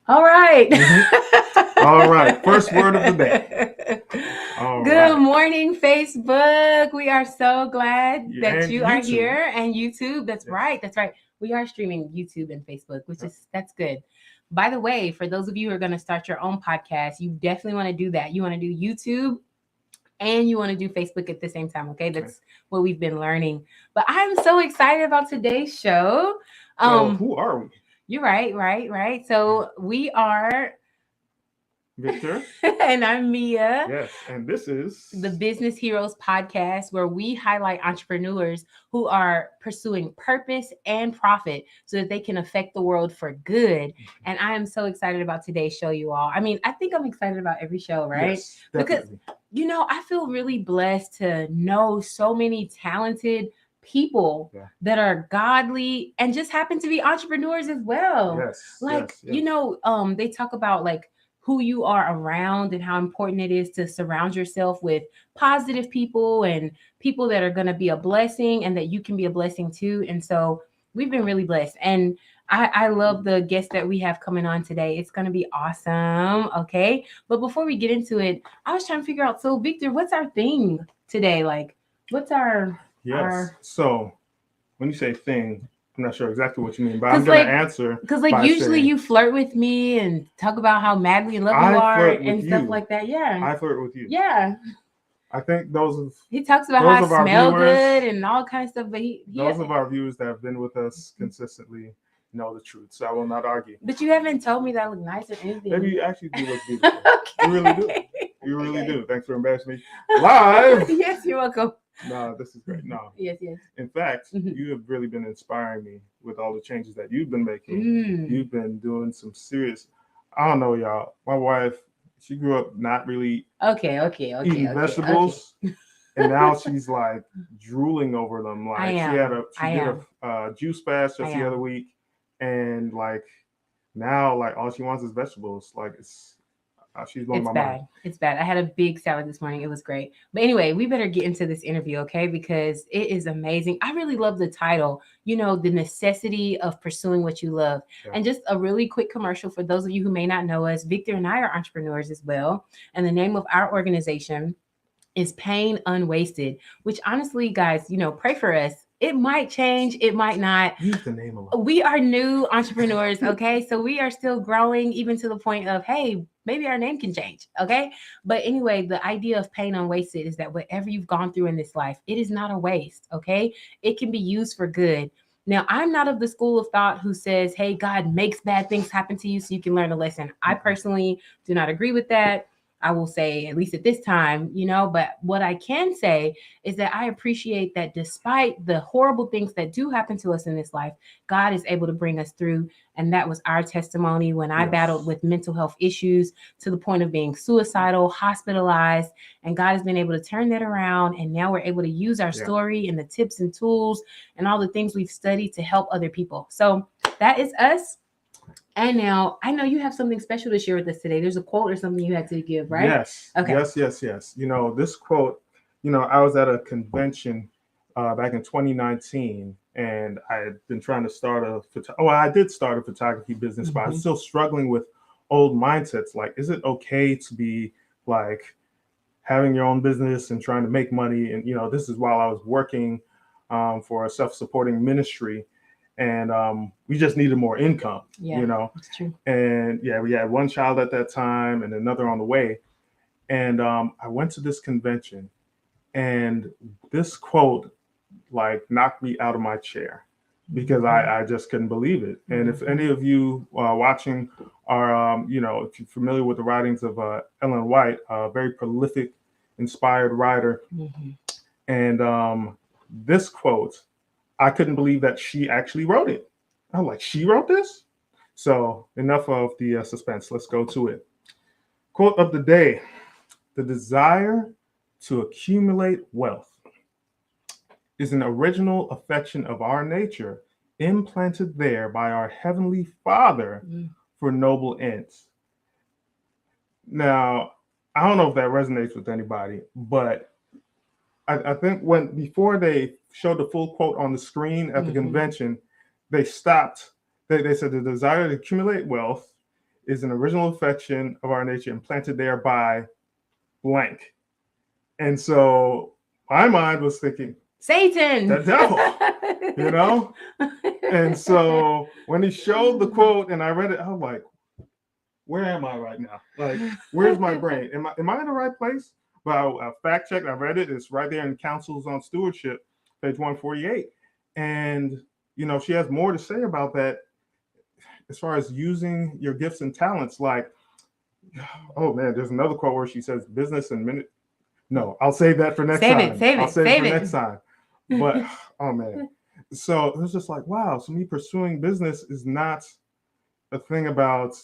All right. All right. First word of the day. All Good right. morning, Facebook. We are so glad that And you are YouTube. here, and YouTube. That's Yes. right. That's right. We are streaming YouTube and Facebook, which is that's good. By the way, for those of you who are going to start your own podcast, you definitely want to do that. You want to do YouTube and you want to do Facebook at the same time. Okay, that's what we've been learning. But I'm so excited about today's show. So Um, who are we? you're right. So we are, Victor. and I'm Mia, Yes. And this is the Business Heroes podcast, where we highlight entrepreneurs who are pursuing purpose and profit so that they can affect the world for good. And I am so excited about today's show, you all. I mean, I think I'm excited about every show, right? Yes, Because, definitely. I feel really blessed to know so many talented people Yeah. that are godly and just happen to be entrepreneurs as well. Yes. Like, Yes. Yes. they talk about like who you are around and how important it is to surround yourself with positive people and people that are going to be a blessing and that you can be a blessing too. And so we've been really blessed. And I love the guest that we have coming on today. It's going to be awesome. Okay. But before we get into it, I was trying to figure out, so Victor, what's our thing today? Like, what's our, Yes. our, So when you say thing, I'm not sure exactly what you mean, but I'm cause going to like, answer Cause like by usually saying you flirt with me and talk about how madly in love you I are flirt with and stuff you. like that. Yeah. I flirt with you. Yeah. I think He talks about those how I of our smell viewers, good and all kind of stuff, but those of our viewers that have been with us consistently know the truth. So I will not argue. but you haven't told me that I look nice or anything. Maybe you actually do look beautiful. You really do. You really Okay. do. Thanks for embarrassing me live. Yes, you're welcome. No, this is great. No, Yes. in fact, Mhm. you have really been inspiring me with all the changes that you've been making. Mm. You've been doing some serious. I don't know, y'all. My wife, she grew up not really Okay. eating vegetables, and now she's like drooling over them. I Like am. she did a juice fast I just the other am. week, and like now like all she wants is vegetables. Like she's blowing It's my mind. bad. It's bad. I had a big salad this morning. It was great. But anyway, we better get into this interview, okay? Because it is amazing. I really love the title, the necessity of pursuing what you love. Yeah. And just a really quick commercial for those of you who may not know us, Victor and I are entrepreneurs as well. And the name of our organization is Pain Unwasted, which honestly, guys, pray for us. It might change, it might not. Use the name alone. We are new entrepreneurs, okay? So we are still growing, even to the point of, hey, maybe our name can change, okay? But anyway, the idea of pain unwasted is that whatever you've gone through in this life, it is not a waste, okay? It can be used for good. Now, I'm not of the school of thought who says, hey, God makes bad things happen to you so you can learn a lesson. I personally do not agree with that. I will say, at least at this time, but what I can say is that I appreciate that despite the horrible things that do happen to us in this life, God is able to bring us through. And that was our testimony when I battled with mental health issues to the point of being suicidal, hospitalized. And God has been able to turn that around. And now we're able to use our story and the tips and tools and all the things we've studied to help other people. So that is us. And now I know you have something special to share with us today. There's a quote or something you had to give, right? Yes. Okay. Yes. This quote, I was at a convention back in 2019, and I had been trying to start I did start a photography business, but I was still struggling with old mindsets. Like, is it okay to be like having your own business and trying to make money? And, this is while I was working for a self-supporting ministry, and we just needed more income, That's true. And we had one child at that time and another on the way. And I went to this convention, and this quote like knocked me out of my chair because I just couldn't believe it. And if any of you watching are, if you're familiar with the writings of Ellen White, a very prolific, inspired writer, and this quote, I couldn't believe that she actually wrote it. I'm like, she wrote this? So enough of the suspense. Let's go to it. Quote of the day: the desire to accumulate wealth is an original affection of our nature, implanted there by our Heavenly Father for noble ends. Now, I don't know if that resonates with anybody, but I think before they showed the full quote on the screen at the convention, they stopped. They said the desire to accumulate wealth is an original affection of our nature implanted there by blank. And so my mind was thinking, Satan. the devil, you know? And so when he showed the quote and I read it, I was like, where am I right now? Like, where's my brain? Am I in the right place? But I fact checked, I read it. It's right there in Councils on Stewardship, page 148. And, she has more to say about that as far as using your gifts and talents. Like, oh man, there's another quote where she says, business and minute. No, I'll save that for next time. I'll save it for next time. But, oh man. So it was just like, wow. So me pursuing business is not a thing about,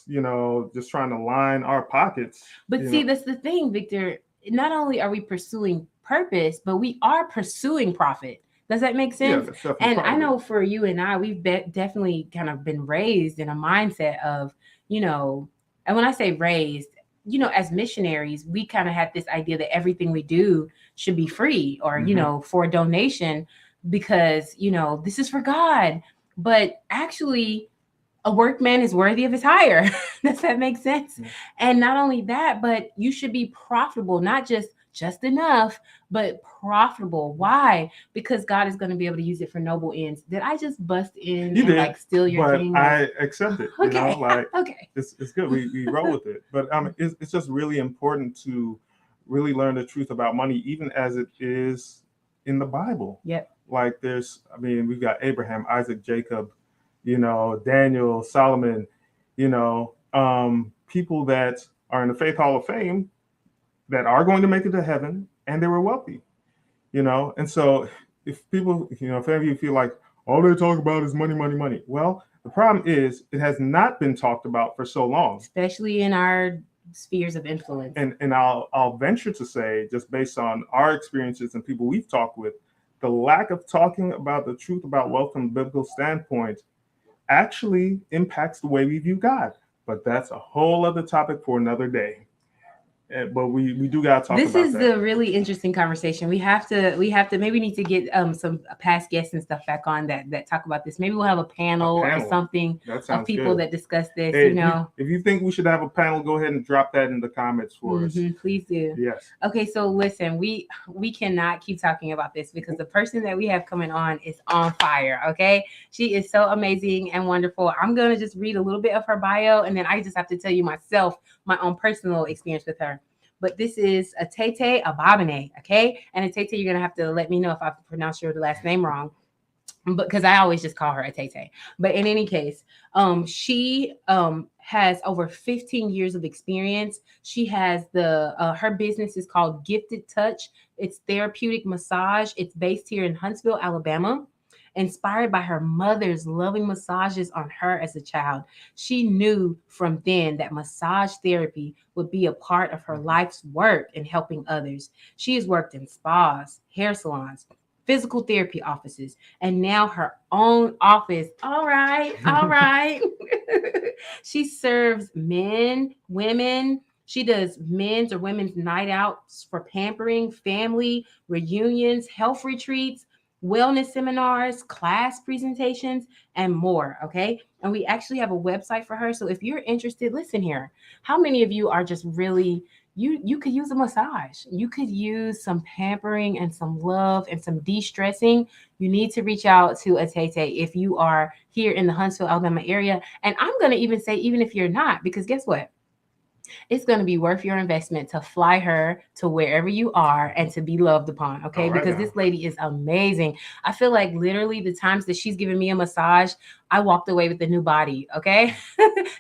just trying to line our pockets. But see, that's the thing, Victor. Not only are we pursuing purpose, but we are pursuing profit. Does that make sense? Yeah, and I know for you and I, we've definitely kind of been raised in a mindset of, and when I say raised, as missionaries, we kind of had this idea that everything we do should be free or, for a donation because, this is for God. But actually, a workman is worthy of his hire. Does that make sense? Yeah. And not only that, but you should be profitable, not just enough, but profitable. Why? Because God is going to be able to use it for noble ends. Did I just bust in you and did, steal your thing? I accept it. Okay. Okay. It's good. We roll with it. But it's just really important to really learn the truth about money, even as it is in the Bible. Yep. Like we've got Abraham, Isaac, Jacob, Daniel, Solomon, people that are in the Faith Hall of Fame that are going to make it to heaven, and they were wealthy, And so if people, if any of you feel like all they talk about is money, money, money. Well, the problem is it has not been talked about for so long. Especially in our spheres of influence. And I'll venture to say, just based on our experiences and people we've talked with, the lack of talking about the truth about wealth from a biblical standpoint actually impacts the way we view God. But that's a whole other topic for another day. But we do gotta talk this about is that. a really interesting conversation. We have to maybe need to get some past guests and stuff back on that talk about this. Maybe we'll have a panel or something of people that discuss this. Hey, if you think we should have a panel, go ahead and drop that in the comments for us. Please do. Yes. Okay, so listen, we cannot keep talking about this because the person that we have coming on is on fire. Okay, she is so amazing and wonderful. I'm gonna just read a little bit of her bio, and then I just have to tell you myself my own personal experience with her. But this is Etete Agbabune, okay? And Etete, you're going to have to let me know if I pronounce your last name wrong, because I always just call her Etete. But in any case, she has over 15 years of experience. She has her business is called Gifted Touch. It's therapeutic massage. It's based here in Huntsville, Alabama. Inspired by her mother's loving massages on her as a child, she knew from then that massage therapy would be a part of her life's work in helping others. She has worked in spas, hair salons, physical therapy offices, and now her own office. All right. She serves men, women. She does men's or women's night outs for pampering, family reunions, health retreats, wellness seminars, class presentations, and more. Okay. And we actually have a website for her. So if you're interested, listen here. How many of you are just really, you could use a massage. You could use some pampering and some love and some de-stressing. You need to reach out to Etete if you are here in the Huntsville, Alabama area. And I'm going to even say, even if you're not, because guess what? It's going to be worth your investment to fly her to wherever you are and to be loved upon. Okay. Right, because this lady is amazing. I feel like literally the times that she's given me a massage, I walked away with a new body. Okay.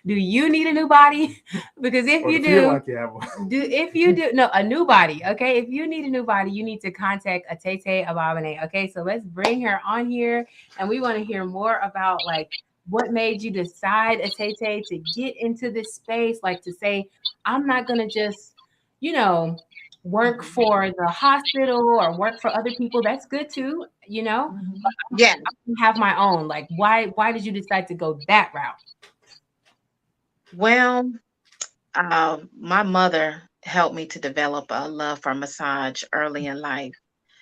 Do you need a new body? Because if you do, like you have one. A new body. Okay. If you need a new body, you need to contact Etete Agbabune. Okay. So let's bring her on here and we want to hear more about what made you decide, Etete, to get into this space? Like to say, I'm not going to just, work for the hospital or work for other people. That's good too, Yeah. I have my own. Like, why did you decide to go that route? Well, my mother helped me to develop a love for massage early in life.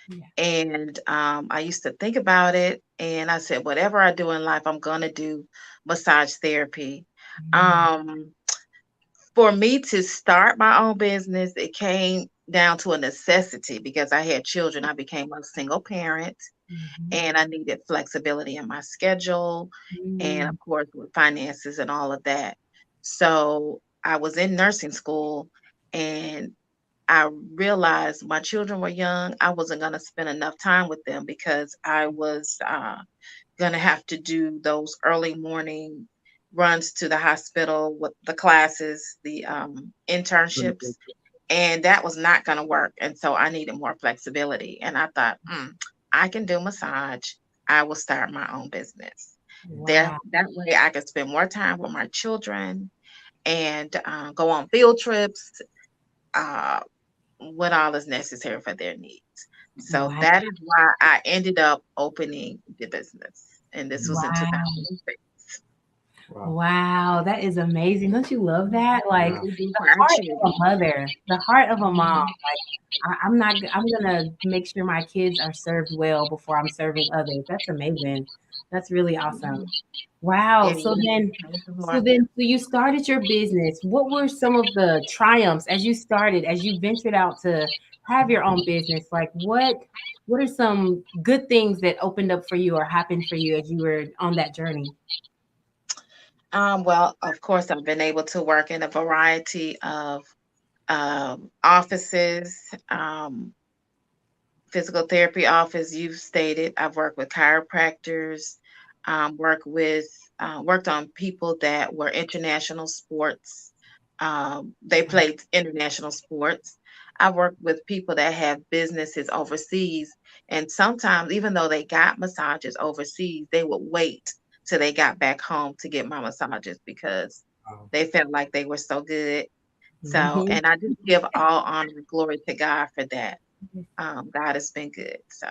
Yeah. And I used to think about it and I said, whatever I do in life, I'm going to do massage therapy. For me to start my own business, it came down to a necessity because I had children. I became a single parent Mhm. and I needed flexibility in my schedule and, Mm. of course, with finances and all of that. So I was in nursing school and I realized my children were young. I wasn't going to spend enough time with them because I was going to have to do those early morning runs to the hospital with the classes, the internships, and that was not going to work. And so I needed more flexibility. And I thought, I can do massage. I will start my own business. There, Wow. that way I can spend more time with my children and go on field trips. Uh, what all is necessary for their needs. So Wow. that is why I ended up opening the business. And this was in Wow. 2006. Wow. Wow, that is amazing. Don't you love that? Like Yeah. We do the for our heart of children. a mother, the heart of a mom. Mhm. I'm not, I'm gonna make sure my kids are served well before I'm serving others. That's amazing. That's really awesome. Wow. It So is. then, Praise the so Lord. then, so you started your business. What were some of the triumphs as you started, as you ventured out to have your own business? Like what are some good things that opened up for you or happened for you as you were on that journey? Well, of course, I've been able to work in a variety of offices, physical therapy office, you've stated. I've worked with chiropractors, worked on people that were international sports. They Okay. played international sports. I've worked with people that have businesses overseas, and sometimes, even though they got massages overseas, they would wait till they got back home to get my massages because Wow. they felt like they were so good. So, Mhm. and I just give all honor and glory to God for that. God has been good. So,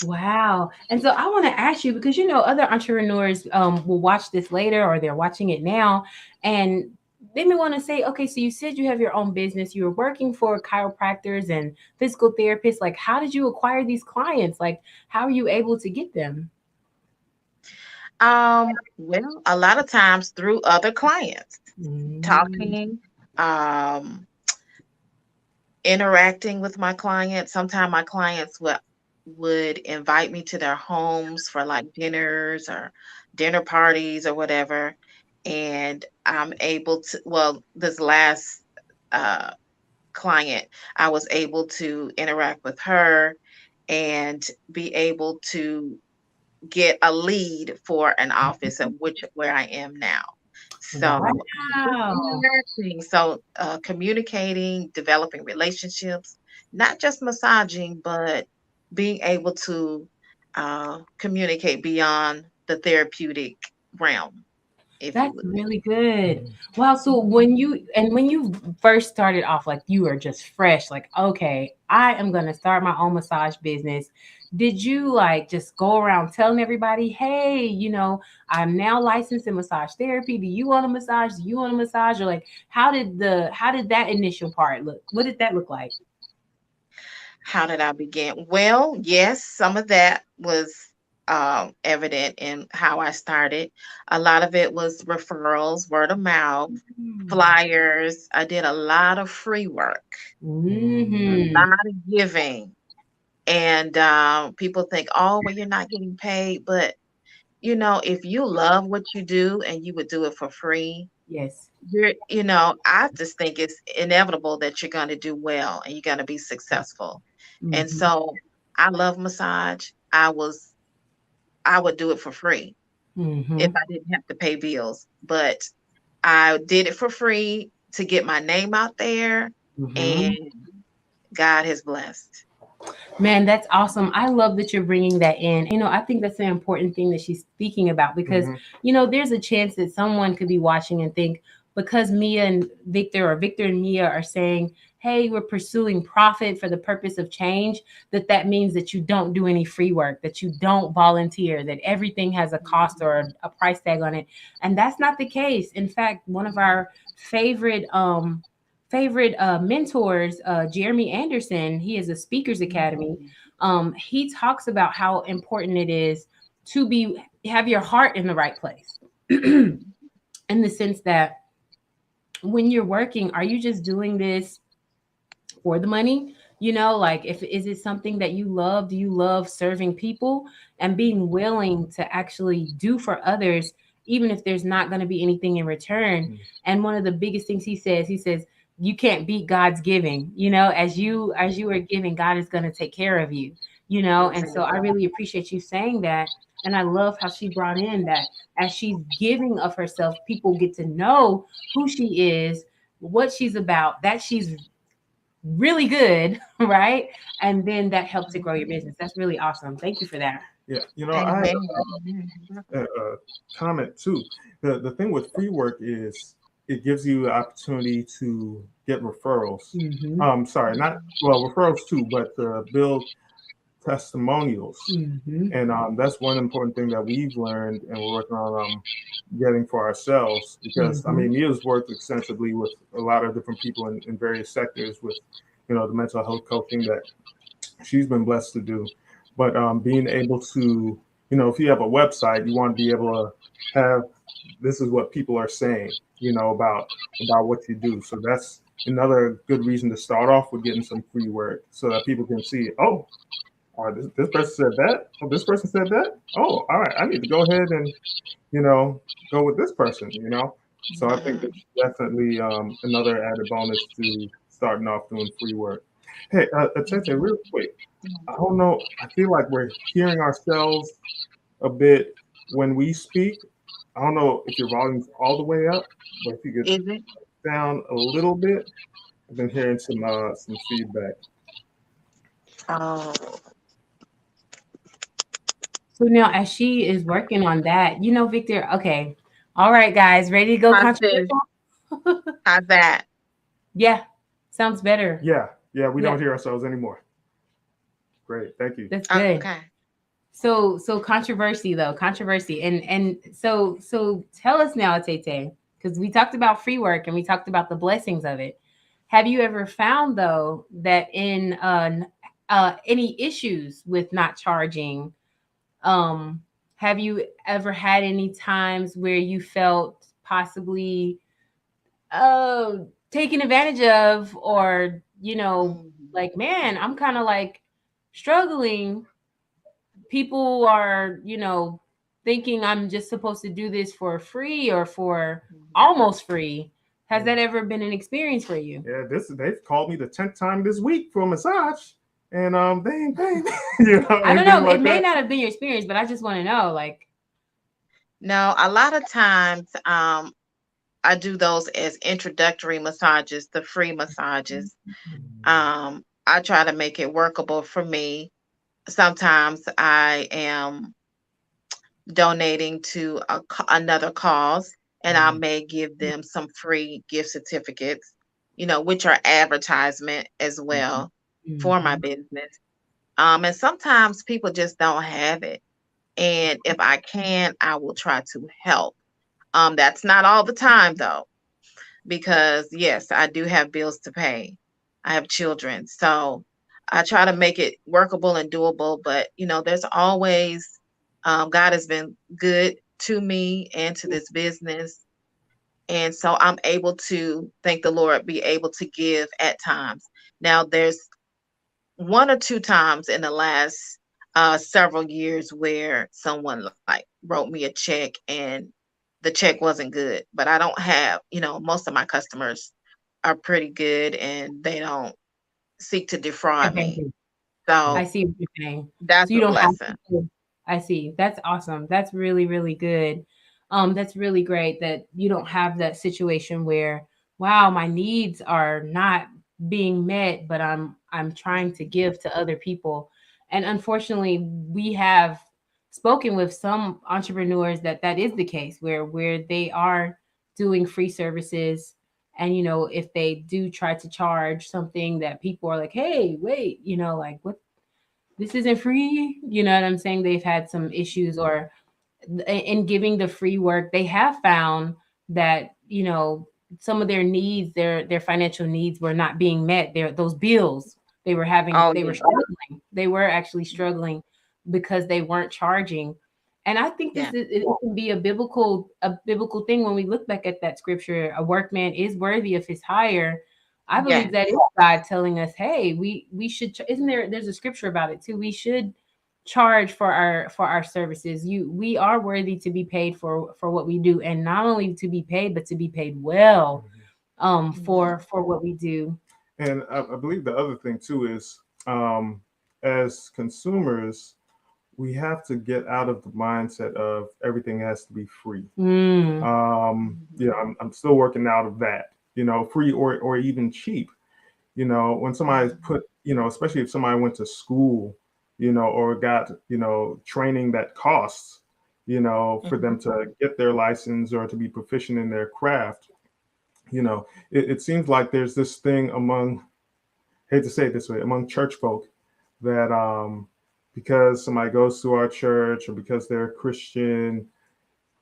Wow. And so I want to ask you because other entrepreneurs will watch this later or they're watching it now and they may want to say, okay, so you said you have your own business, you were working for chiropractors and physical therapists. Like, how did you acquire these clients? Like, how are you able to get them? well, a lot of times through other clients, Mm. talking, um, interacting with my clients. Sometimes my clients would invite me to their homes for like dinners or dinner parties or whatever. And I'm able to, well, this last uh, client, I was able to interact with her and be able to get a lead for an office of which where I am now. So just Wow. interacting, so communicating, developing relationships, not just massaging, but being able to communicate beyond the therapeutic realm, if you That's would. really good. Mhm. Wow. So when you first started off, like you were just fresh, like, okay, I am gonna start my own massage business. Did you like just go around telling everybody, hey, I'm now licensed in massage therapy. Do you want a massage? Do you want a massage? Or like how did that initial part look? What did that look like? How did I begin? Well, yes, some of that was evident in how I started. A lot of it was referrals, word of mouth, Mm. flyers. I did a lot of free work, a Mm. Hmm. lot of giving. And people think, oh, well, you're not getting paid. But, if you love what you do and you would do it for free, Yes. I just think it's inevitable that you're going to do well and you're going to be successful. And Hmm. so I love massage. I would do it for free if Hmm. I didn't have to pay bills, but I did it for free to get my name out there, and Hmm. God has blessed. Man, that's awesome. I love that you're bringing that in. I think that's an important thing that she's speaking about because, Mhm. there's a chance that someone could be watching and think because Mia and Victor or Victor and Mia are saying, hey, we're pursuing profit for the purpose of change, that means that you don't do any free work, that you don't volunteer, that everything has a cost or a price tag on it. And that's not the case. In fact, one of our favorite mentors, Jeremy Anderson. He is a Speakers Academy. He talks about how important it is to have your heart in the right place, in the sense that when you're working, are you just doing this for the money? You know, like, if is it something that you love? Do you love serving people and being willing to actually do for others, even if there's not going to be anything in return? Mm. And one of the biggest things he says, you can't beat God's giving. You know, as you are giving, God is going to take care of you. You know, and so I Exactly. really appreciate you saying that. And I love how she brought in that as she's giving of herself, people get to know who she is, what she's about, that she's really good, right? And then that helps to grow your business. That's really awesome. Thank you for that. Yeah, I had Amen. a comment too. The thing with free work is it gives you the opportunity to get referrals. Mm-hmm. Sorry, not well referrals too, but build testimonials. Mm-hmm. And that's one important thing that we've learned and we're working on getting for ourselves. Because I Mm-hmm. mean, Mia's worked extensively with a lot of different people in various sectors with, the mental health coaching that she's been blessed to do. But being able to, if you have a website, you want to be able to have this is what people are saying, about what you do. So that's another good reason to start off with getting some free work so that people can see, oh, this person said that. Oh, this person said that. Oh, all right. I need to go ahead and, you know, go with this person. So I think that's definitely another added bonus to starting off doing free work. Hey, Etete, real quick. I don't know. I feel like we're hearing ourselves a bit when we speak. I don't know if your volume's all the way up, but if you could Is it? down a little bit. I've been hearing some feedback. Oh, So now, as she is working on that, Victor, okay. All right, guys, ready to go how's this? controversial? How's that? Yeah, sounds better. Yeah, we Yeah, don't hear ourselves anymore. Great, thank you. that's good. Okay. So controversy though, controversy. And so tell us now, Tete, because we talked about free work and we talked about the blessings of it. Have you ever found though that in any issues with not charging, um have you ever had any times where you felt possibly uh taken advantage of, or Mhm. like, man, I'm kind of like struggling, people are, thinking I'm just supposed to do this for free or for almost free. Has Yeah, that ever been an experience for you? yeah. They've called me the 10th time this week for a massage, and they ain't paying me, I don't anything know. It like may that. not have been your experience, but I just want to know, like, No, a lot of times, I do those as introductory massages, the free massages. I try to make it workable for me. Sometimes I am donating to another cause, and I Mm, may give them some free gift certificates, which are advertisement as mhm, well for my mm-hmm. business. And sometimes people just don't have it. And if I can, I will try to help. That's not all the time though, because yes, I do have bills to pay. I have children. So I try to make it workable and doable, but there's always God has been good to me and to this business. And so I'm able to, thank the Lord, be able to give at times. Now there's one or two times in the last several years where someone like wrote me a check and the check wasn't good. But I don't have, most of my customers are pretty good and they don't seek to defraud me. Advantage. yeah, I So see what you're saying. that's So you a don't have blessing. to. I see. That's awesome. That's really, really good. That's really great that you don't have that situation where, wow, my needs are not being met, but I'm trying to give to other people. And unfortunately, we have spoken with some entrepreneurs that is the case, where they are doing free services. And if they do try to charge something, that people are like, hey, wait, like, what, this isn't free. You know what I'm saying? They've had some issues, or in giving the free work, they have found that, some of their needs, their financial needs were not being met. Those bills they were having, Oh they were yeah. struggling. They were actually struggling because they weren't charging. And I think this Yeah. is, it can be a biblical thing when we look back at that scripture. A workman is worthy of his hire. I believe Yes. that is God telling us, hey, we should. Isn't there? There's a scripture about it too. We should charge for our services. We are worthy to be paid for what we do, and not only to be paid, but to be paid well Mhm. for what we do. And I believe the other thing too is, as consumers, we have to get out of the mindset of everything has to be free. Mm. I'm still working out of that, free or even cheap. When somebody's Mhm. put, especially if somebody went to school, or got, training that costs, for them Mhm. to get their license or to be proficient in their craft. It seems like there's this thing among, hate to say it this way, among church folk that, because somebody goes to our church or because they're Christian,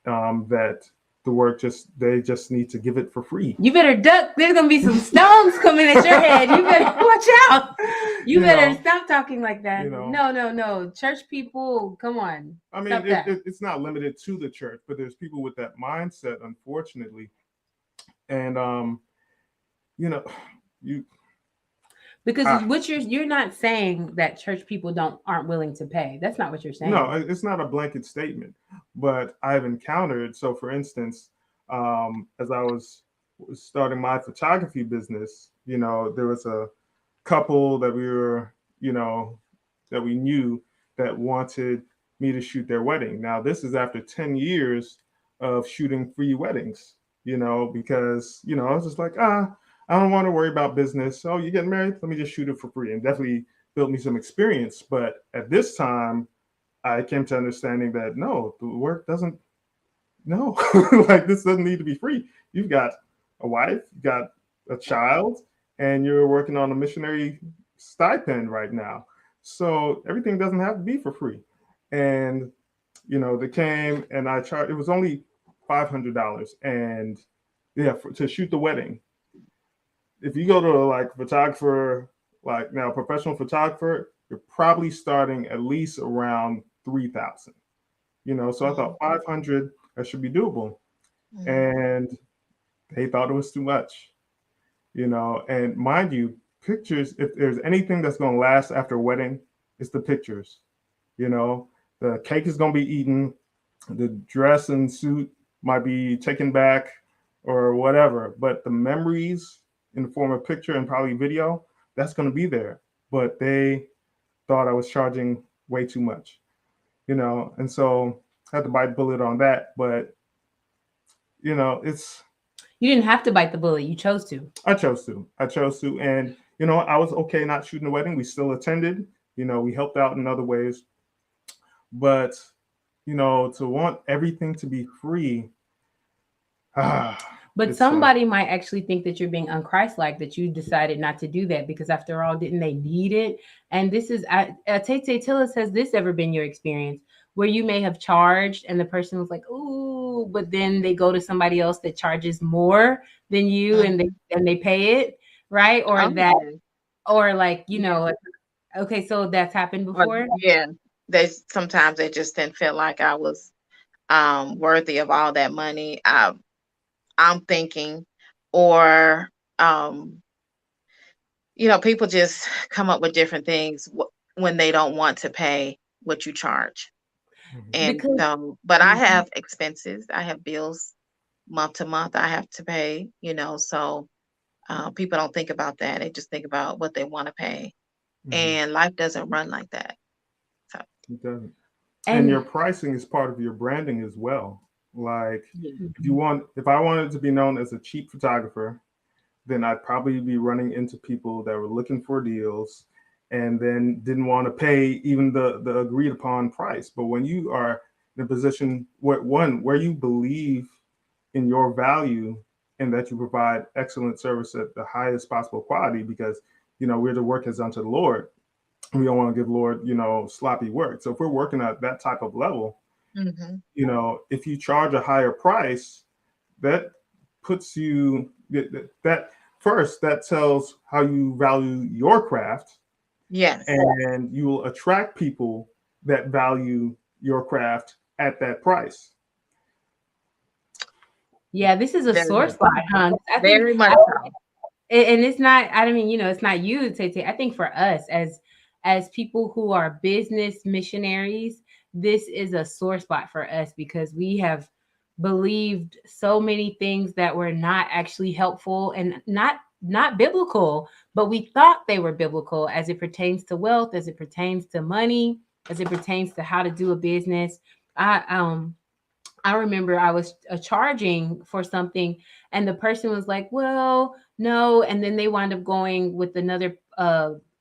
that they just need to give it for free. You better duck. There's gonna be some stones coming at your head. You better watch out. You you better know, stop talking like you that. know. No, no, no. Church people, come on. I mean, Stop that. it's not limited to the church, but there's people with that mindset, unfortunately. And you know, you Because ah, what you're not saying that church people aren't willing to pay. That's not what you're no, saying. it's not a blanket statement, but I've encountered. So, for instance, as I was starting my photography business, there was a couple that you know, that we knew that wanted me to shoot their wedding. Now, this is after 10 years of shooting free weddings, because, I was just like, I don't want to worry about business. Oh, you're getting married? Let me just shoot it for free, and definitely built me some experience. But at this time, I came to understanding that no, the work doesn't, no, like this doesn't need to be free. You've got a wife, you've got a child, and you're working on a missionary stipend right now. So everything doesn't have to be for free. And they came and I charged. It was only $500, and yeah, to shoot the wedding. If you go to like a photographer, like now a professional photographer, you're probably starting at least around 3,000. So I thought Mhm. 500 that should be doable, Mhm. and they thought it was too much. And mind you, pictures. If there's anything that's going to last after a wedding, it's the pictures. You know, the cake is going to be eaten, the dress and suit might be taken back or whatever, but the memories in the form of picture and probably video, that's going to be there. But they thought I was charging way too much, and so I had to bite the bullet on that. But it's You didn't have to bite the bullet. You chose to. I chose to, and I was okay not shooting the wedding. We still attended. We helped out in other ways, but to want everything to be free, But it's somebody might actually think that you're being unchristlike, that you decided not to do that because, after all, didn't they need it? And this is, Etete, tell us, has this ever been your experience where you may have charged and the person was like, "Ooh," but then they go to somebody else that charges more than you, and Mhm. they pay it, right? Or Oh, that, yeah. or like, Yeah. okay, so that's happened Or before. yeah, they sometimes they just didn't feel like I was worthy of all that money. I'm thinking, or um, people just come up with different things when they don't want to pay what you charge. Mhm. And Because so, but I Mhm. have expenses, I have bills month to month I have to pay, so people don't think about that. They just think about what they want to pay. Mhm. And life doesn't run like that. So, It doesn't. And and your pricing is part of your branding as well. Like yeah. if I wanted to be known as a cheap photographer, then I'd probably be running into people that were looking for deals and then didn't want to pay even the agreed upon price. But when you are in a position where you believe in your value and that you provide excellent service at the highest possible quality, because we're to work as unto the Lord. We don't want to give Lord, sloppy work. So if we're working at that type of level, Hmm. if you charge a higher price, that puts you that first that tells how you value your craft, Yes. and you will attract people that value your craft at that price. Yeah, this is a Very sore much, spot, huh? I think, very much so. and it's not. I don't mean, it's not you, Tete. I think for us as people who are business missionaries, this is a sore spot for us because we have believed so many things that were not actually helpful and not biblical, but we thought they were biblical as it pertains to wealth, as it pertains to money, as it pertains to how to do a business. I remember I was charging for something, and the person was like, "Well, no," and then they wound up going with another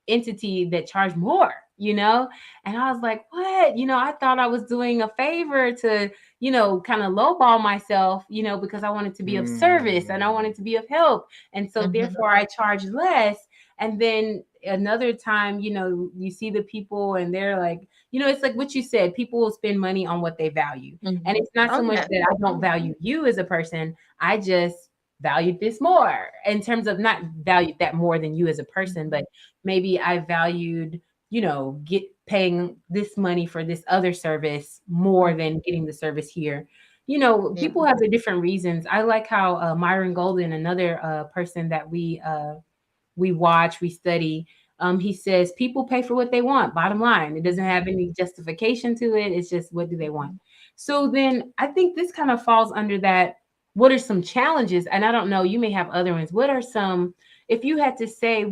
entity that charged more. And I was like, "What?" I thought I was doing a favor to, kind of lowball myself, because I wanted to be of service and I wanted to be of help, and so Hmm. therefore I charged less. And then another time, you see the people, and they're like, it's like what you said. People will spend money on what they value. And Hmm. it's not so Oh, much yes. that I don't value you as a person. I just valued this more in terms of not valued that more than you as a person, but maybe I valued, get paying this money for this other service more than getting the service here. Yeah. People have their different reasons. I like how Myron Golden, another person that we watch, we study. He says people pay for what they want. Bottom line, it doesn't have any justification to it. It's just what do they want. So then I think this kind of falls under that. What are some challenges? And I don't know, you may have other ones. What are some, if you had to say,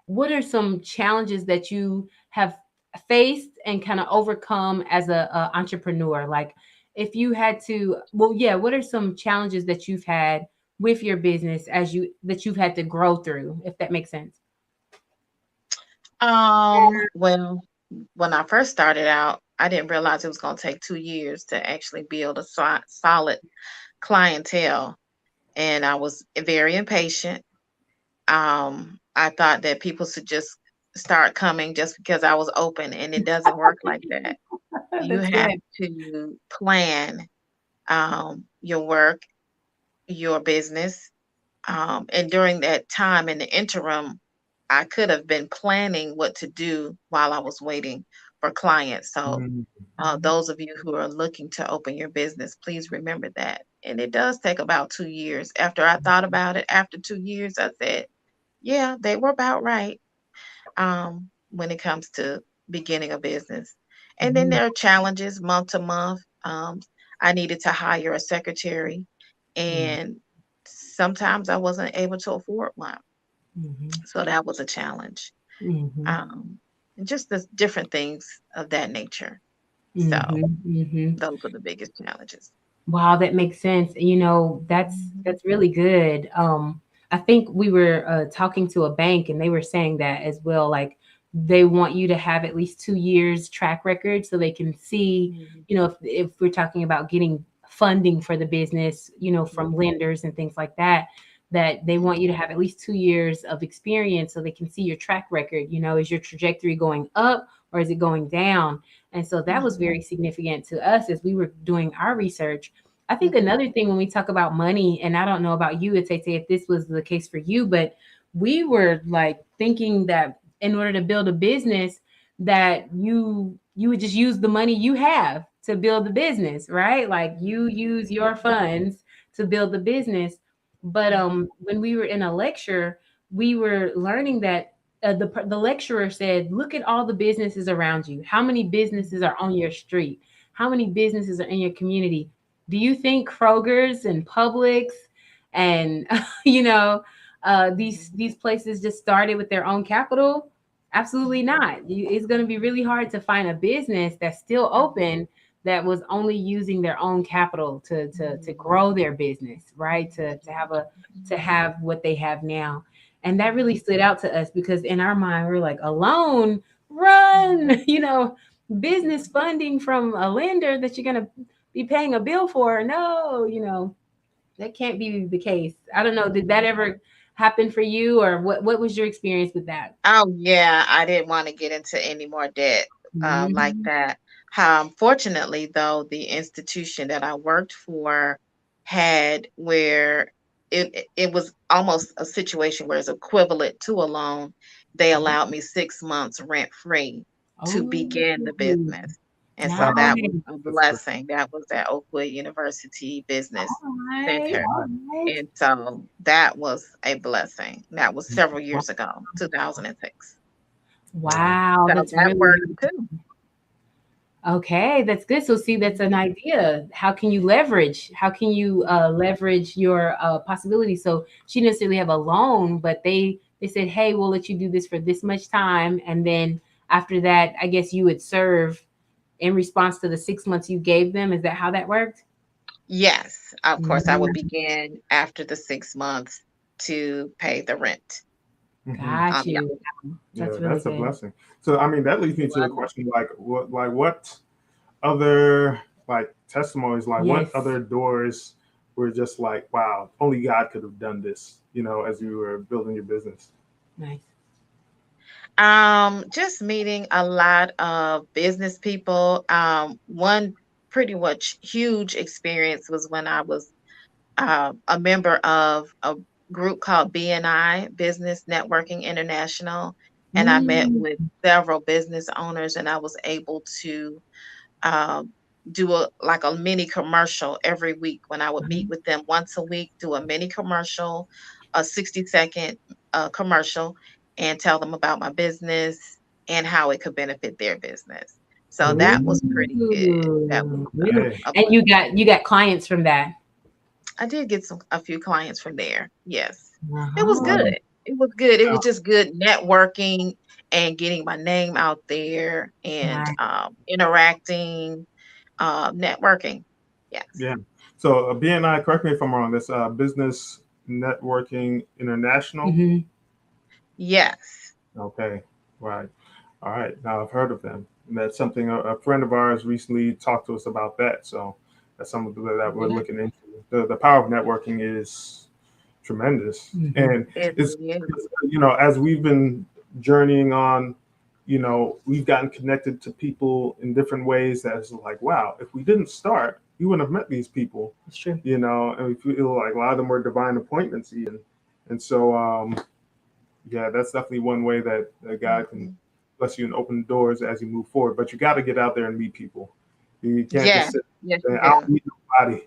what are some challenges that you have faced and kind of overcome as a entrepreneur? Like if you had to, well, yeah, what are some challenges that you've had with your business that you've had to grow through, if that makes sense? Well, when I first started out, I didn't realize it was going to take 2 years to actually build a solid clientele, and I was very impatient. I thought that people should just start coming just because I was open, and it doesn't work like that. You That's have good. to plan your work, your business. And during that time in the interim, I could have been planning what to do while I was waiting for clients. So, Mm. those of you who are looking to open your business, please remember that. And it does take about 2 years. After I thought about it, after 2 years, I said, yeah, they were about right when it comes to beginning a business. And then Mhm, there are challenges month to month. I needed to hire a secretary, mhm, and sometimes I wasn't able to afford one. mhm, So that was a challenge. mhm, Um, and just the different things of that nature. So mhm, mhm. those are the biggest challenges. Wow, that makes sense. That's really good. I think we were talking to a bank and they were saying that as well. Like they want you to have at least 2 years track record so they can see, Mhm. if we're talking about getting funding for the business, from Mhm. lenders and things like that, that they want you to have at least 2 years of experience so they can see your track record. Is your trajectory going up or is it going down? And so that was Mhm. very significant to us as we were doing our research. I think Mhm. another thing when we talk about money, and I don't know about you, Itete, if this was the case for you, but we were like thinking that in order to build a business, that you would just use the money you have to build the business, right? Like you use your funds to build the business. But Mhm. when we were in a lecture, we were learning that the lecturer said, "Look at all the businesses around you. How many businesses are on your street? How many businesses are in your community? Do you think Kroger's and Publix and Mhm. these places just started with their own capital? Absolutely not. It's going to be really hard to find a business that's still Mhm. open that was only using their own capital to Mhm. grow their business, right? To have what they have now." And that really stood out to us because in our mind, we're like, a loan, Mhm. run, business funding from a lender that you're going to be paying a bill for. No, that can't be the case. I don't know. Did that Mhm. ever happen for you, or what was your experience with that? Oh, yeah, I didn't want to get into any more debt like Mhm. that. Fortunately, though, the institution that I worked for had where it was almost a situation where it's equivalent to a loan. They allowed me 6 months rent free to Oh. begin the business. And so Wow. that was Nice. a That's great. blessing. That was at Oakwood University Business All right. Center. All Wow. right. And so that was a blessing. That was several Wow. years ago, 2006. Wow. Wow, So that's that really, worked really too. okay. That's good. So see, that's an idea. How can you leverage? How can you leverage your possibilities? So she didn't necessarily have a loan, but they said, hey, we'll let you do this for this much time, and then after that, I guess you would serve in response to the 6 months you gave them. Is that how that worked? Yes, of course, I would Mm, begin after the 6 months to pay the rent. Hmm. got Yeah, you. Yeah, That's really that's a good. blessing. So, I mean, that leads it me to the was. question, what other like testimonies, like what Yes. other doors were just like, wow, only God could have done this, as you were building your business. Nice. Just meeting a lot of business people. One pretty much huge experience was when I was a member of a group called BNI, Business Networking International, and I met Mm, with several business owners, and I was able to um, do a mini commercial every week when I would meet mhm. with them once a week, do a mini commercial, a 60-second commercial, and tell them about my business and how it could benefit their business. So that was pretty good. That was Ooh, really? Hey, a And blessing. you got clients from that. I did get a few clients from there. Yes. It was Uh-huh. wow, good. It was good. It was wow, just good networking and getting my name out there and Nice. interacting, networking. Yes. yeah. So, BNI, correct me if I'm wrong. This Business Networking International. Mhm. Yes. Okay, right. All right. Now I've heard of them. And that's something a friend of ours recently talked to us about that. So that's something that we're Yeah. looking into. The power of networking is tremendous. Mhm. And It it's, really is. as we've been journeying on, we've gotten connected to people in different ways that's like, wow, if we didn't start, we wouldn't have met these people, That's true. and we feel like a lot of them were divine appointments even. And so, yeah, that's definitely one way that God can Mhm. bless you and open doors as you move forward. But you got to get out there and meet people. You can't just Yes. sit Yes, there you and I don't do. meet nobody.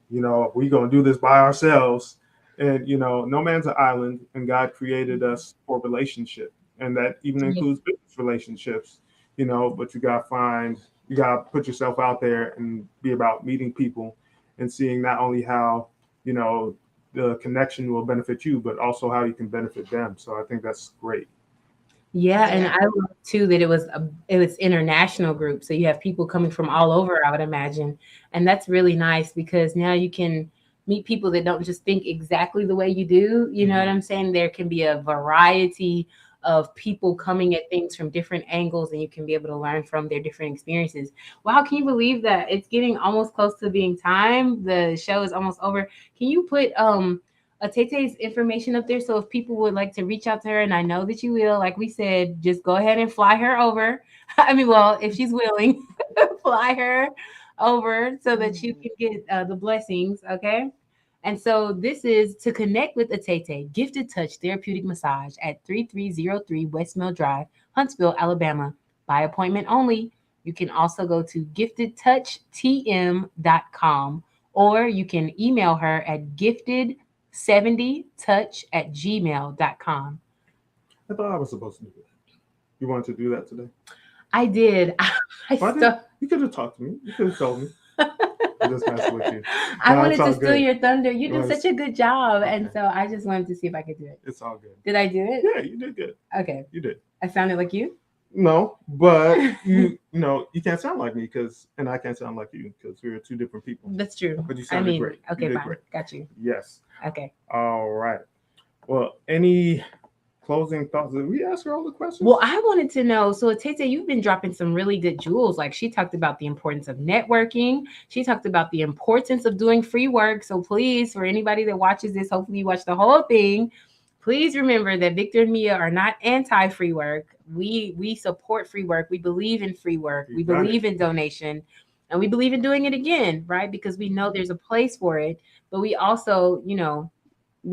We're going to do this by ourselves. And, no man's an island, and God created us for relationship. And that even Yes. includes business relationships, but you got to put yourself out there and be about meeting people and seeing not only how, you know, the connection will benefit you, but also how you can benefit them. So I think that's great. Yeah, and Yeah. I love too that it was international group. So you have people coming from all over, I would imagine. And that's really nice because now you can meet people that don't just think exactly the way you do. You know what Mhm. I'm saying? There can be a variety of people coming at things from different angles and you can be able to learn from their different experiences. Wow, can you believe that it's getting almost close to being time? The show is almost over. Can you put Tete's information up there. So if people would like to reach out to her, and I know that you will, like we said, just go ahead and fly her over. I mean, well, if she's willing, fly her over so that you Mhm. can get the blessings. Okay. And so this is to connect with Etete, Gifted Touch Therapeutic Massage at 3303 West Mill Drive, Huntsville, Alabama, by appointment only. You can also go to giftedtouchtm.com or you can email her at gifted70touch at gmail.com. I thought I was supposed to do that. You wanted to do that today? I did. I Why did still. you could have talked to me? You could have told me. I'm just messing with you. I No, it's wanted to all steal good. your thunder. You Well, do such a good job. And okay. so I just wanted to see if I could do it. It's all good. Did I do it? Yeah, you did good. Okay. You did. I sounded like you? No, but you can't sound like me and I can't sound like you because we're two different people. That's true. But you I sounded mean, great. You okay, did fine. great. Got you. Yes. Okay. All right. Well, any closing thoughts? Did we ask her all the questions? Well, I wanted to know. So, Tete, you've been dropping some really good jewels. Like she talked about the importance of networking. She talked about the importance of doing free work. So, please, for anybody that watches this, hopefully you watch the whole thing. Please remember that Victor and Mia are not anti-free work. We support free work. We believe in free work. You We got it. believe in donation, and we believe in doing it again, right? Because we know there's a place for it. But we also,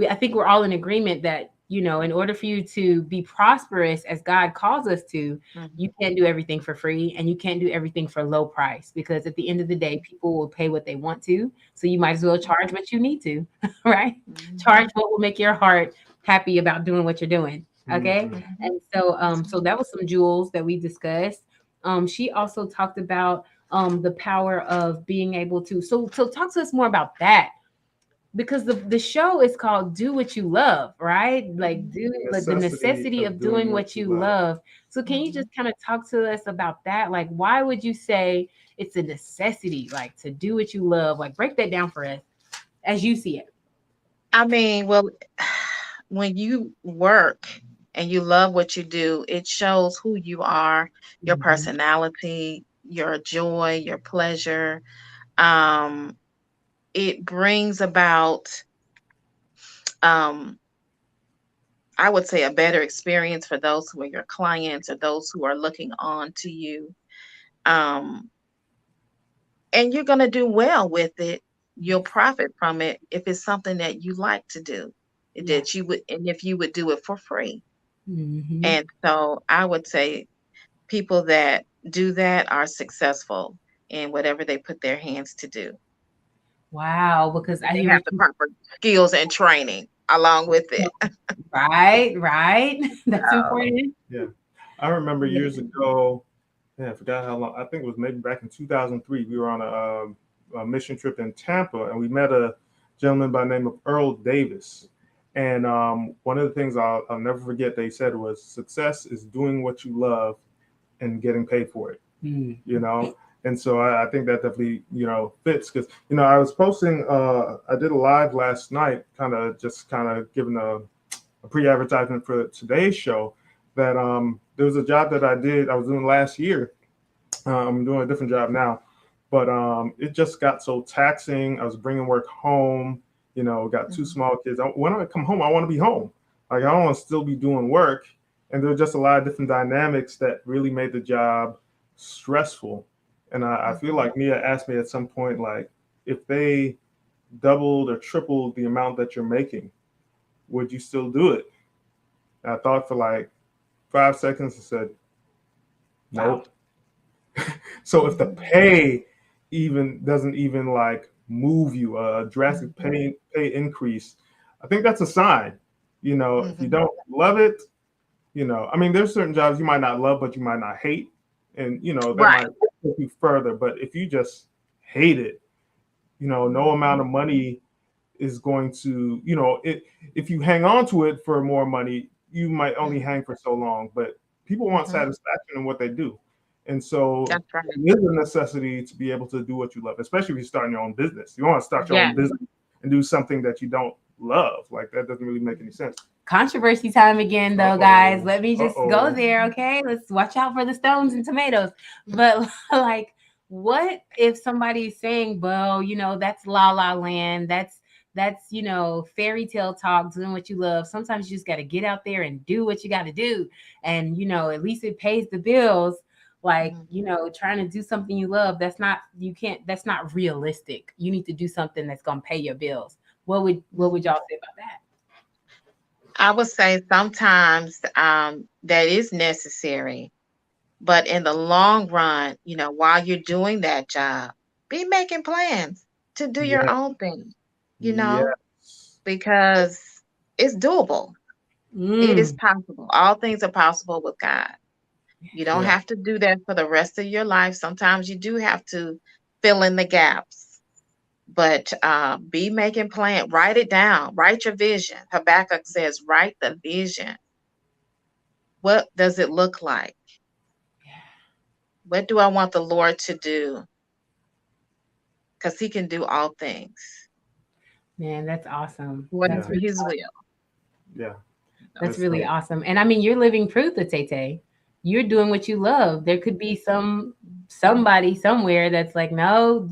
I think we're all in agreement that In order for you to be prosperous as God calls us to, you Mhm. can't do everything for free and you can't do everything for low price, because at the end of the day, people will pay what they want to. So you might as well charge what you need to, right? Charge Mhm. what will make your heart happy about doing what you're doing. Okay. Hmm. Mhm. And so that was some jewels that we discussed. She also talked about the power of being able to, so talk to us more about that, because the show is called Do What You Love, right? Like do The like the necessity necessity of of doing doing what what you you love. love. So can you Mhm. just kind of talk to us about that? Like why would you say it's a necessity, like to do what you love? Like break that down for us as you see it. I mean, well, when you work and you love what you do, it shows who you are, your Mhm. personality, your joy, your pleasure. Um, it brings about, um, I would say, a better experience for those who are your clients or those who are looking on to you. Um, and you're going to do well with it. You'll Yes. profit from it if it's something that you like to do, Yeah. that you would, and if you would do it for free. Hmm. And so I would say people that do that are successful in whatever they put their hands to do. Wow, because I They hear have what the you. proper skills and training along with it. Right, right. That's So, important. Yeah. I remember Yeah. years ago, yeah, I forgot how long. I think it was maybe back in 2003. We were on a mission trip in Tampa, and we met a gentleman by the name of Earl Davis. And one of the things I'll never forget they said was, "Success is doing what you love and getting paid for it." Mm. You know. And so I think that definitely fits because I was posting. I did a live last night, kind of giving a pre-advertisement for today's show that there was a job that I was doing last year. I'm doing a different job now, but it just got so taxing. I was bringing work home. Got two mhm, small kids. When I come home, I want to be home. Like I don't want to still be doing work. And there were just a lot of different dynamics that really made the job stressful. And I feel mhm. like Mia asked me at some point, like, if they doubled or tripled the amount that you're making, would you still do it? And I thought for like 5 seconds and said, Wow. nope. So if the Mhm, pay even doesn't even like move you, a drastic mhm, pay increase, I think that's a sign. If you mhm. don't love it, I mean, there's certain jobs you might not love, but you might not hate, and that Right. might take you further. But if you just hate it, no amount Mhm, of money is going to, if you hang on to it for more money, you might only mhm, hang for so long. But people want mhm. satisfaction in what they do. And so That's right. it is a necessity to be able to do what you love, especially if you're starting your own business. You want to start your own Yeah. business and do something that you don't love. Like that doesn't really make any sense. Controversy time again, Uh though, guys. oh. Let me Uh just go oh. there, okay? Let's watch out for the stones and tomatoes. But like, what if somebody's saying, "Well, that's la la land. That's fairy tale talk, doing what you love. Sometimes you just got to get out there and do what you got to do, and at least it pays the bills." Like, Mhm. trying to do something you love, that's not you can't that's not realistic. You need to do something that's gonna pay your bills. What would Mhm. y'all say about that? I would say sometimes that is necessary, but in the long run, while you're doing that job, be making plans to do your Yeah. own thing, you know, Yes. because it's doable. It is Mm. possible. All things are possible with God. You don't Yeah. have to do that for the rest of your life. Sometimes you do have to fill in the gaps, but be making plan. Write it down. Write your vision. Habakkuk says, write the vision. What does it look like? What do I want the Lord to do? Because He can do all things Man, that's awesome. according Yeah. to His will. Yeah. That's That's really dope. awesome. And I mean, you're living proof, Etete. You're doing what you love. There could be somebody somewhere that's like, no,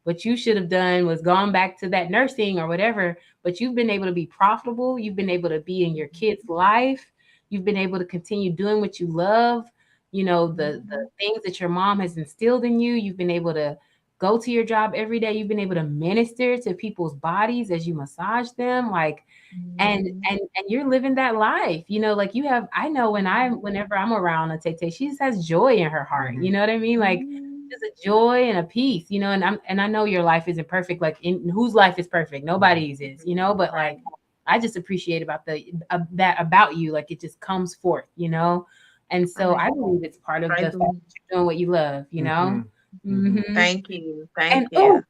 what you should have done was gone back to that nursing or whatever. But you've been able to be profitable. You've been able to be in your kid's life. You've been able to continue doing what you love. The Mhm. things that your mom has instilled in you. You've been able to go to your job every day. You've been able to minister to people's bodies as you massage them, like, and Mhm. and you're living that life, you know, like you have. I know whenever I'm around Etete, she just has joy in her heart. You know what I mean? Like Mhm. just a joy and a peace, you know. And I know your life isn't perfect. Like whose life is perfect? Nobody's is, you know. But like I just appreciate about that about you. Like it just comes forth, you know. And so Right. I believe it's part of Praise the the fact Lord. that you're doing what you love, you know. Mhm. Mhm. Hmm. Thank you. Thank And you. oh,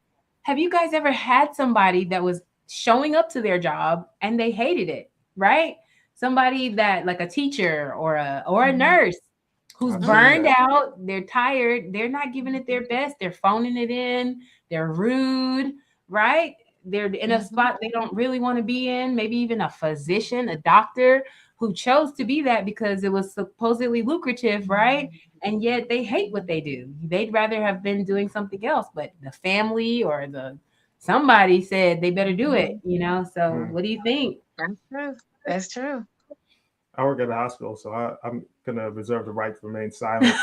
have you guys ever had somebody that was showing up to their job and they hated it, right? Somebody that like a teacher or a Mhm. nurse who's I've seen burned that. out, they're tired, they're not giving it their best, they're phoning it in, they're rude, right? They're in a Mhm. spot they don't really want to be in, maybe even a physician, a doctor who chose to be that because it was supposedly lucrative, right? And yet they hate what they do. They'd rather have been doing something else, but the family or the somebody said they better do it, Mhm. you know? So Mm. what do you think? That's true. That's true. I work at a hospital, so I'm gonna reserve the right to remain silent.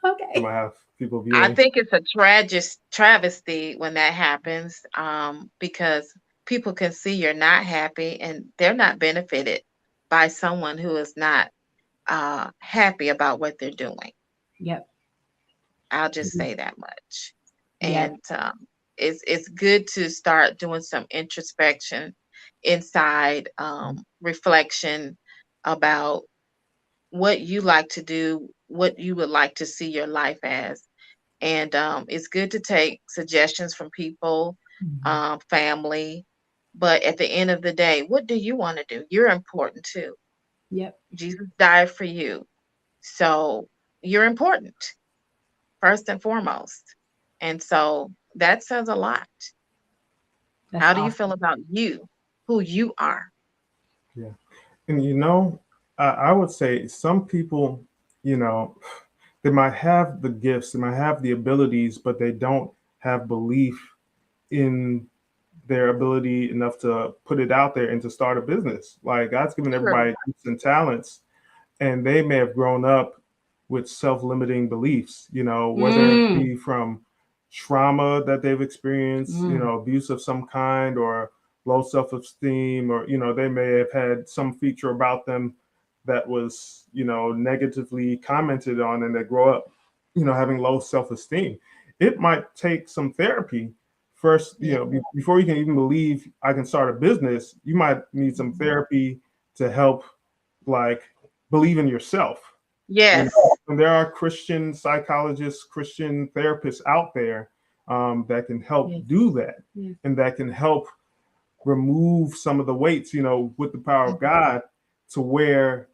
I Okay. might have people I viewing. think it's a tragic travesty when that happens, because people can see you're not happy and they're not benefited by someone who is not happy about what they're doing. Yep. I'll just say that much. Yep. And it's good to start doing some introspection inside, reflection about what you like to do, what you would like to see your life as. And it's good to take suggestions from people, Mhm. family. But at the end of the day, what do you want to do? You're important too. Yep. Jesus died for you. So you're important first and foremost. And so that says a lot. That's How do you awesome. feel about you, who you are? Yeah. And I would say some people, you know, they might have the gifts, they might have the abilities, but they don't have belief in their ability enough to put it out there and to start a business. Like God's given True. everybody gifts and talents, and they may have grown up with self-limiting beliefs, whether it Mm, be from trauma that they've experienced, mm, abuse of some kind, or low self-esteem, or they may have had some feature about them that was negatively commented on, and they grow up having low self-esteem. It might take some therapy first, Yeah. before you can even believe I can start a business. You might need some Mhm. therapy to help, like, believe in yourself. Yes. And there are Christian psychologists, Christian therapists out there, that can help yes. do that, Yes. and that can help remove some of the weights, with the power of Mhm. God, to where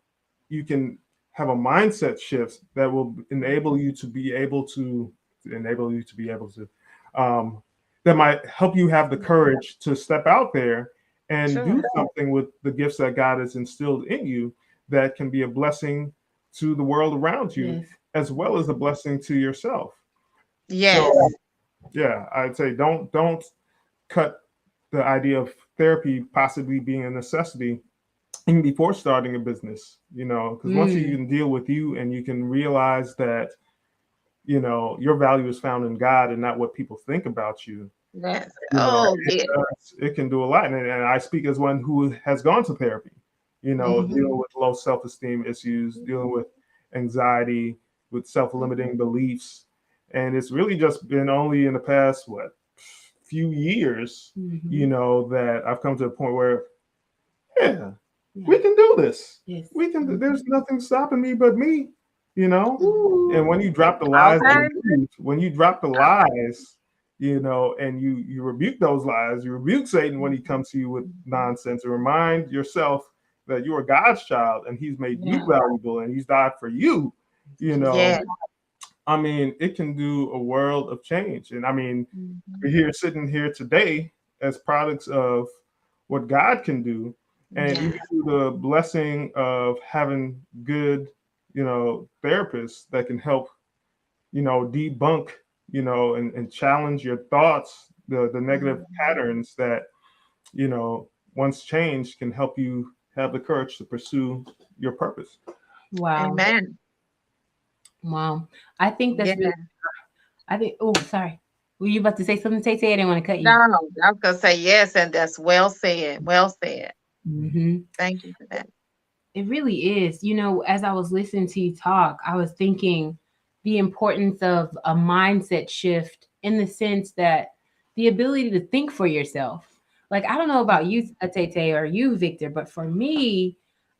you can have a mindset shift that will enable you to be able to, um, that might help you have the courage to step out there and do Sure. something with the gifts that God has instilled in you, that can be a blessing to the world around you, Yes. as well as a blessing to yourself. So Yes. yeah, I'd say don't cut the idea of therapy possibly being a necessity even before starting a business, because once you Mm, can deal with you and you can realize that, your value is found in God and not what people think about you, Yes. you know, Oh, it, yeah. it can do a lot. And I speak as one who has gone to therapy, Mhm. dealing with low self esteem issues, dealing with anxiety, with self limiting beliefs. And it's really just been only in the past, few years, mhm. that I've come to a point where, yeah, Yeah. we can do this. Yes. We can. Mhm. There's nothing stopping me but me. You know. Ooh. And when you drop the lies, Okay. when you drop the lies, and you rebuke those lies, you rebuke Satan when he comes to you with nonsense, and remind yourself that you are God's child and He's made you Yeah. valuable and He's died for you. You know. Yes. I mean, it can do a world of change. And I mean, Mhm. we're here sitting here today as products of what God can do, and even Yes. through the blessing of having good, therapists that can help, debunk, and challenge your thoughts, the negative Mhm. patterns that, once changed, can help you have the courage to pursue your purpose. Wow. Amen. Wow. I think Yeah. that's really, I think, oh, sorry. Were you about to say something, Tay Tay? I didn't want to cut No, you. I was gonna say yes, and that's well said. Well said. Hmm. Thank you for that. It really is. As I was listening to you talk, I was thinking the importance of a mindset shift in the sense that the ability to think for yourself. Like, I don't know about you, Atete, or you, Victor, but for me,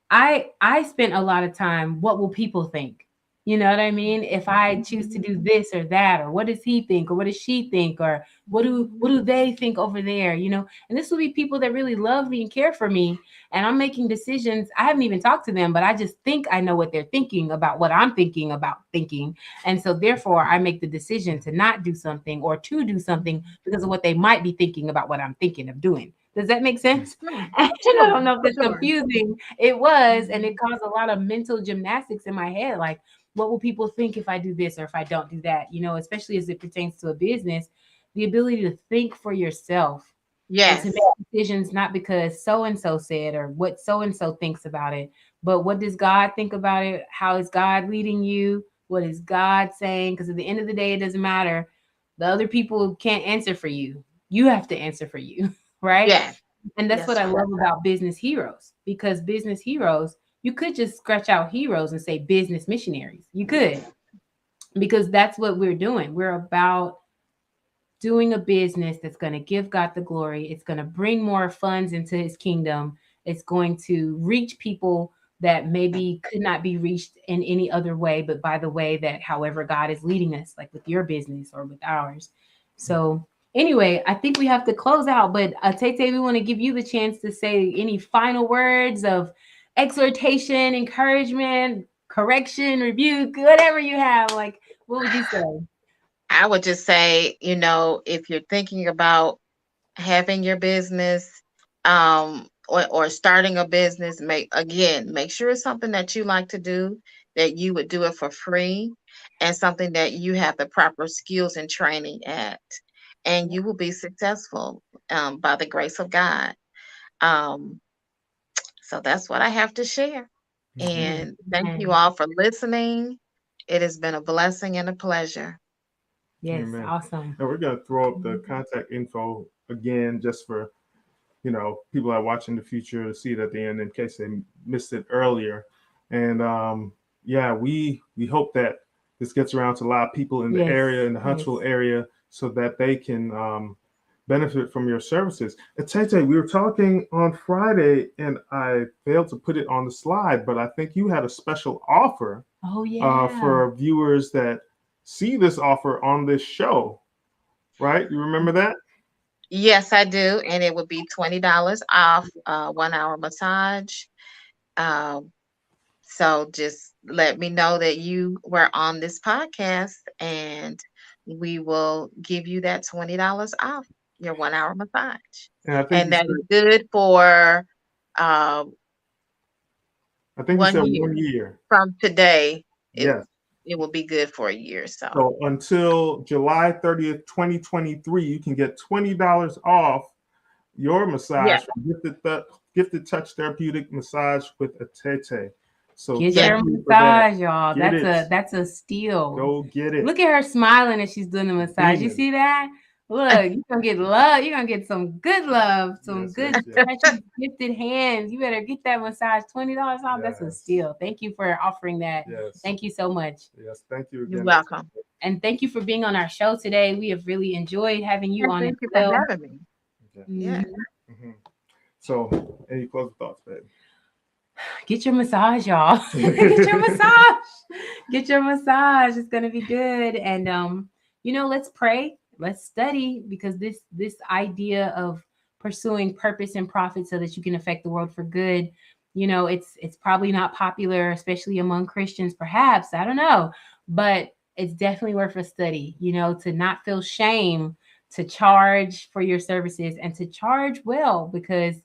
I spent a lot of time, what will people think? You know what I mean? If I choose to do this or that, or what does he think, or what does she think, or what do they think over there? And this will be people that really love me and care for me, and I'm making decisions. I haven't even talked to them, but I just think I know what they're thinking about what I'm thinking about thinking. And so therefore I make the decision to not do something or to do something because of what they might be thinking about what I'm thinking of doing. Does that make sense? Sure, And I sure, don't know if that's sure. confusing. It was, and it caused a lot of mental gymnastics in my head. Like, what will people think if I do this or if I don't do that? Especially as it pertains to a business, the ability to think for yourself and to Yes, make decisions not because so and so said or what so and so thinks about it, but what does God think about it? How is God leading you? What is God saying? Because at the end of the day, it doesn't matter. The other people can't answer for you. You have to answer for you, right? yes, And that's what yes, I sir. love about business heroes, because business heroes, you could just scratch out heroes and say business missionaries. You could, because that's what we're doing. We're about doing a business that's going to give God the glory. It's going to bring more funds into his kingdom. It's going to reach people that maybe could not be reached in any other way, but by the way that however God is leading us, like with your business or with ours. So anyway, I think we have to close out, but Tete, we want to give you the chance to say any final words of exhortation, encouragement, correction, rebuke, whatever you have. Like, what would you say? I would just say, if you're thinking about having your business, or starting a business, make sure it's something that you like to do, that you would do it for free, and something that you have the proper skills and training at, and you will be successful, by the grace of God. Um, so that's what I have to share. Mhm. And thank you Amen. all for listening. It has been a blessing and a pleasure. Yes, Amen. awesome. And we're going to throw up the contact info again just for people that watch in the future to see it at the end in case they missed it earlier. And yeah, we hope that this gets around to a lot of people in the Yes, area, in the yes. Huntsville area, so that they can benefit from your services. And Tete, we were talking on Friday, and I failed to put it on the slide, but I think you had a special offer Oh yeah. for viewers that see this offer on this show, right? You remember that? Yes, I do. And it would be $20 off 1 hour massage. Um, so just let me know that you were on this podcast, and we will give you that $20 off your 1 hour massage. And I think And you that is said good for uh, I think you said one year. 1 year. From today, it Yes. it will be good for a year. So So until July 30th, 2023, you can get $20 off your yeah, massage from Gifted Touch Therapeutic Massage with Etete. So Get yeah. thank your you for that. massage, y'all. Get That's it. a steal. Go get it. Look at her smiling as she's doing the massage. You Beaming. see that? Look, you're gonna get love. You're gonna get some good love, some Yes, yes, good yes. touchy, gifted hands. You better get that massage. $20 off. That's a Yes. steal. Thank you for offering that. Yes. Thank you so much. Yes. Thank you You're again, welcome. Etete. And thank you for being on our show today. We have really enjoyed having you And on as thank you for well. having me. Okay. Yeah. Mhm. Mhm. So, any closing thoughts, babe? Get your massage, y'all. Get your massage. Get your massage. It's gonna be good. And let's pray. Let's study, because this idea of pursuing purpose and profit so that you can affect the world for good, it's probably not popular, especially among Christians, perhaps. I don't know. But it's definitely worth a study, to not feel shame to charge for your services and to charge well, because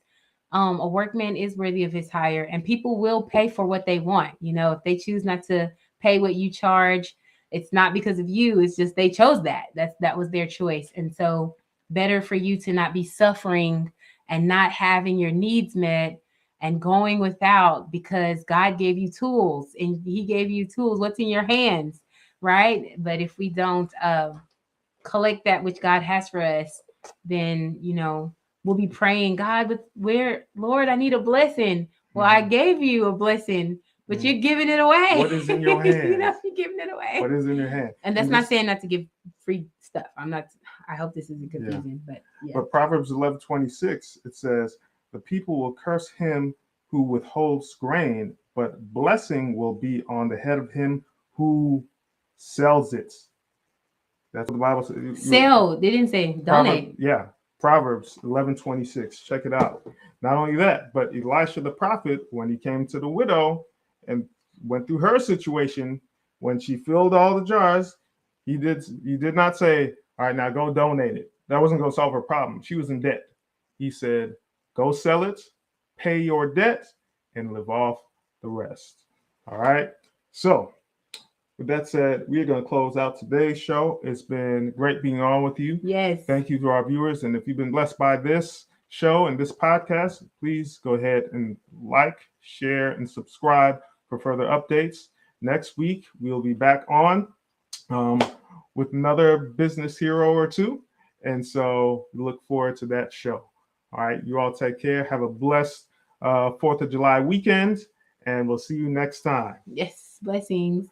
a workman is worthy of his hire, and people will pay for what they want. If they choose not to pay what you charge, it's not because of you. It's just they chose that. That was their choice. And so better for you to not be suffering and not having your needs met and going without, because God gave you tools, and he gave you tools. What's in your hands, right? But if we don't collect that which God has for us, then we'll be praying, God, but Lord, I need a blessing. Well, I gave you a blessing, but you're giving it away. What is in your hand? You're giving it away. What is in your hand? And that's not saying not to give free stuff. I hope this isn't confusing, but yeah. But Proverbs 11:26, it says, the people will curse him who withholds grain, but blessing will be on the head of him who sells it. That's what the Bible says. Sell. They didn't say donate. Proverbs 11:26. Check it out. Not only that, but Elisha the prophet, when he came to the widow and went through her situation, when she filled all the jars, he did not say, all right, now go donate it. That wasn't going to solve her problem. She was in debt. He said, go sell it, pay your debt, and live off the rest. All right. So with that said, we are going to close out today's show. It's been great being on with you. Yes. Thank you to our viewers. And if you've been blessed by this show and this podcast, please go ahead and like, share, and subscribe for further updates. Next week, we'll be back on with another business hero or two. And so we look forward to that show. All right. You all take care. Have a blessed 4th of July weekend. And we'll see you next time. Yes. Blessings.